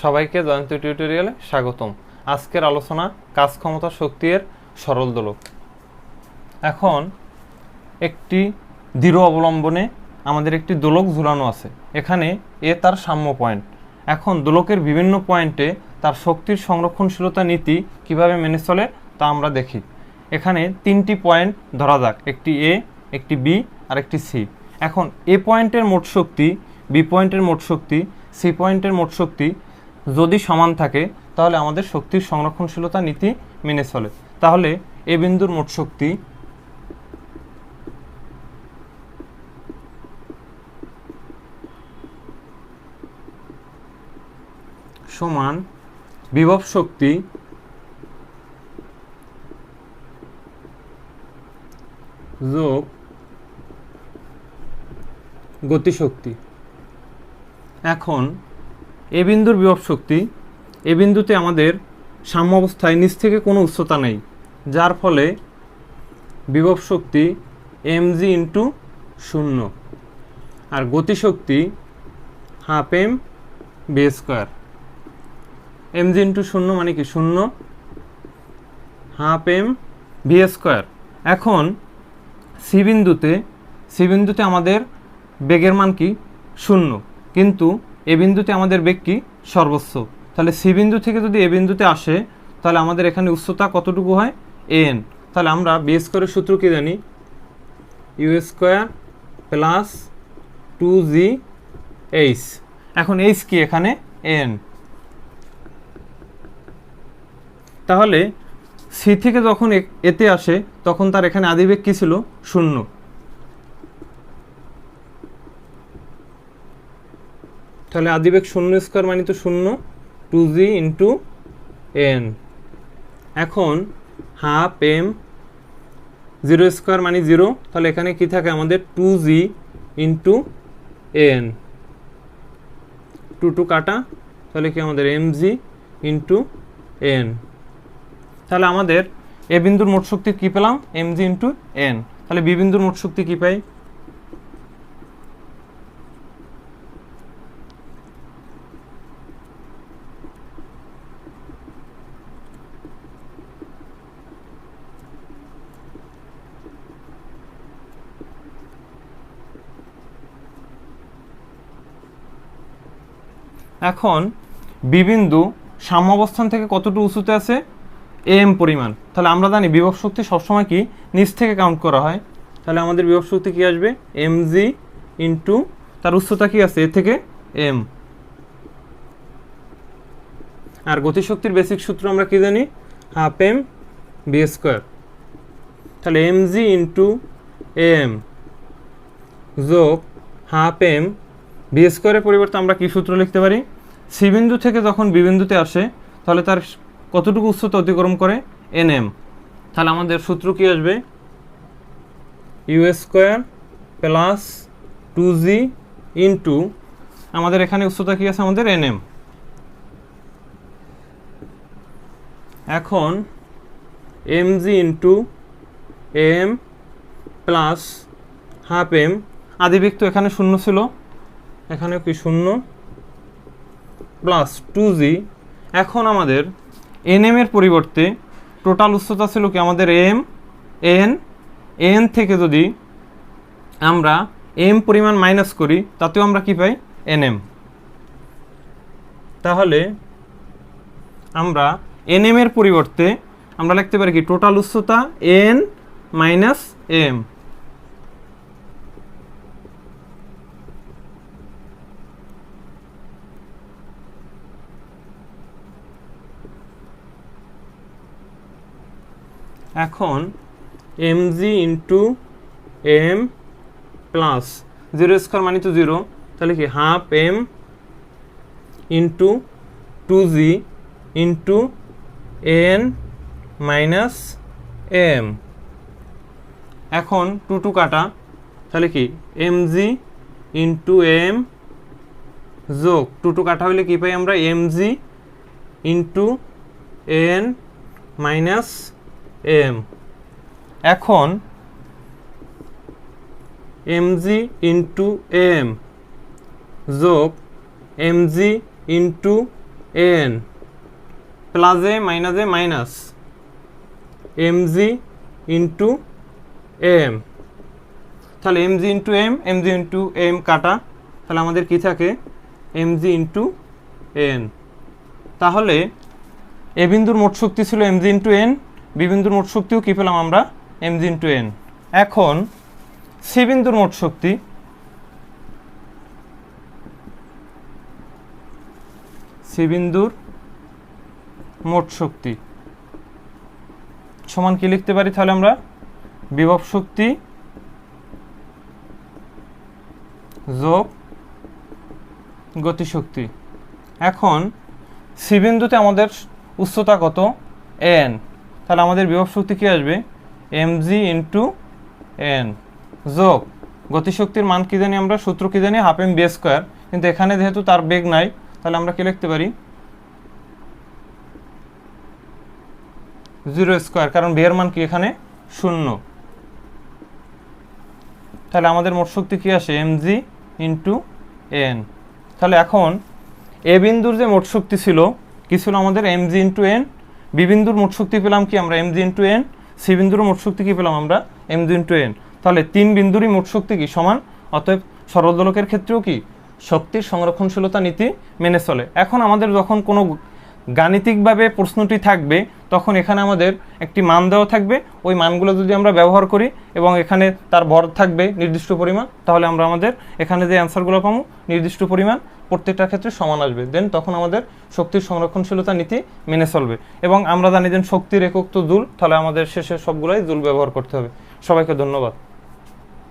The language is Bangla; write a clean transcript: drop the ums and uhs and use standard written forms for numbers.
সবাইকে জয়ন্ত টিউটোরিয়ালে স্বাগতম। আজকের আলোচনা কাজ ক্ষমতা শক্তি এর সরল দোলক। এখন একটি দৃঢ় অবলম্বনে আমাদের একটি দোলক ঝুলানো আছে। এখানে এ তার সাম্য পয়েন্ট। এখন দোলকের বিভিন্ন পয়েন্টে তার শক্তির সংরক্ষণশীলতা নীতি কিভাবে মেনে চলে তা আমরা দেখি। এখানে তিনটি পয়েন্ট ধরা যাক, একটি এ, একটি বি আর একটি সি। এখন এ পয়েন্টের মোট শক্তি, বি পয়েন্টের মোট শক্তি, সি পয়েন্টের মোট শক্তি যদি সমান থাকে তাহলে আমাদের শক্তির সংরক্ষণশীলতা নীতি মেনে চলে। তাহলে এ বিন্দুর মোট শক্তি সমান বিভব শক্তি যোগ গতিশক্তি। এখন এ বিন্দুর বিভব শক্তি, এ বিন্দুতে আমাদের সাম্য অবস্থায় নিচ থেকে কোনো উচ্চতা নেই, যার ফলে বিভব শক্তি mg ইন্টু 0 আর গতিশক্তি half m b square. mg into 0 মানে কি 0, হাফ এম বি স্কোয়ার। এখন সি বিন্দুতে আমাদের বেগের মান কি 0, কিন্তু এ বিন্দুতে আমাদের বেগ কি সর্বোচ্চ। তাহলে সি বিন্দু থেকে যদি এ বিন্দুতে আসে তাহলে আমাদের এখানে উচ্চতা কতটুকু হয় এন। তাহলে আমরা বি স্কোয়ারের সূত্র কি জানি, ইউ স্কোয়ার প্লাস 2gh। এখন এইচ কি এখানে এন। তাহলে সি থেকে যখন এতে আসে তখন তার এখানে আদিবেগ কি ছিল 0। তাহলে আদিবেগ 0 স্কোয়ার মানে তো 0, 2g ইন্টু এন। এখন হাফ এম 0 স্কোয়ার মানে 0, তাহলে এখানে কি থাকে আমাদের 2g ইন্টু এন, 2 কাটা, তাহলে কি আমাদের mg ইন্টু এন। তাহলে আমাদের এ বিন্দুর মোট শক্তি কি পেলাম mg ইন্টু এন। তাহলে বি বিন্দুর মোট শক্তি কি পাই, এখন বি বিন্দু সাম্য অবস্থান থেকে কতটুকু উঁচুতে আছে এম পরিমাণ। তাহলে আমরা জানি বিভব শক্তি সবসময় কি নিচ থেকে কাউন্ট করা হয়। তাহলে আমাদের বিভব শক্তি কি আসবে mg ইন্টু তার উচ্চতা কি আছে এ থেকে এম। আর গতিশক্তির বেসিক সূত্র আমরা কি জানি, হাফ এম বি স্কোয়ার। তাহলে mg ইন্টু এম যোগ হাফ এম বি স্কোয়ারের পরিবর্তে আমরা কি সূত্র লিখতে পারি, সি বিন্দু থেকে যখন বি বিন্দুতে আসে তাহলে তার কতটুকু উচ্চতা অতিক্রম করে nm। তাহলে আমাদের সূত্র কি আসবে, you square plus 2g into আমাদের এখানে উচ্চতা কি আছে আমাদের nm। এখন mg into M plus half M, আদিবেগ তো এখানে 0 ছিল, এখানে কি 0 প্লাস 2g। এখন আমাদের nm এর পরিবর্তে টোটাল উচ্চতা ছিল কি আমাদের n থেকে যদি আমরা m পরিমাণ মাইনাস করি তাতেও আমরা কি পাই nm। তাহলে আমরা nm এর পরিবর্তে আমরা লিখতে পারি কি টোটাল উচ্চতা n মাইনাস m। এখন mg into M plus 0 square মানে তো 0, তাহলে কি half m into 2g into n minus m. এখন 2 কাটা, তাহলে কি mg ইন্টু এম যোগ 2 কাটা হলে কি পাই আমরা mg into n minus m. এখন mg ইন্টু এম যোগ mg into n plus a minus mg into m. তাহলে এমজি ইন্টু এম কাটা, তাহলে আমাদের কি থাকে এমজি ইন্টু এন। তাহলে এ বিন্দুর মোট শক্তি ছিল এমজি ইন্টু এন, বি বিন্দুর মোট শক্তিও কী পেলাম আমরা এমজি ইন্টু এন। এখন সি বিন্দুর মোট শক্তি, সি বিন্দুর মোট শক্তি সমান কি লিখতে পারি তাহলে আমরা বিভব শক্তি যোগ গতিশক্তি। এখন সি বিন্দুতে আমাদের উচ্চতা কত এন, তাহলে আমাদের বিভব শক্তি কি আসবে এমজি ইন্টু এন যোগ গতিশক্তির মান কি জানি আমরা, সূত্র কি জানি হাফ এম বি স্কোয়ার, কিন্তু এখানে যেহেতু তার বেগ নাই তাহলে আমরা কি লিখতে পারি 0 স্কোয়ার, কারণ বি এর মান কি এখানে 0। তাহলে আমাদের মোট শক্তি কি আসে এমজি ইন্টু এন। তাহলে এখন এ বিন্দুর যে মোট শক্তি ছিল কি ছিল আমাদের এমজি ইন্টু এন, বি বিন্দুর মোট শক্তি পেলাম কি আমরা এমজি ইন্টু এন, সি বিন্দুর মোট শক্তি কি পেলাম আমরা এমজি ইন্টু এন। তাহলে তিন বিন্দুরই মোট শক্তি কি সমান, অতএব সরল দোলকের ক্ষেত্রেও কি শক্তির সংরক্ষণশীলতা নীতি মেনে চলে। এখন আমাদের যখন কোনো গাণিতিকভাবে প্রশ্নটি থাকবে তখন এখানে আমাদের একটি মান দেওয়া থাকবে, ওই মানগুলো যদি আমরা ব্যবহার করি এবং এখানে তার ভর থাকবে নির্দিষ্ট পরিমাণ, তাহলে আমরা আমাদের এখানে যে অ্যান্সারগুলো পাবো নির্দিষ্ট পরিমাণ প্রত্যেকটার ক্ষেত্রে সমান আসবে, দেন তখন আমাদের শক্তির সংরক্ষণশীলতা নীতি মেনে চলবে। এবং আমরা জানি যে শক্তির একক তো জুল, তাহলে আমাদের শেষে সবগুলোই জুল ব্যবহার করতে হবে। সবাইকে ধন্যবাদ।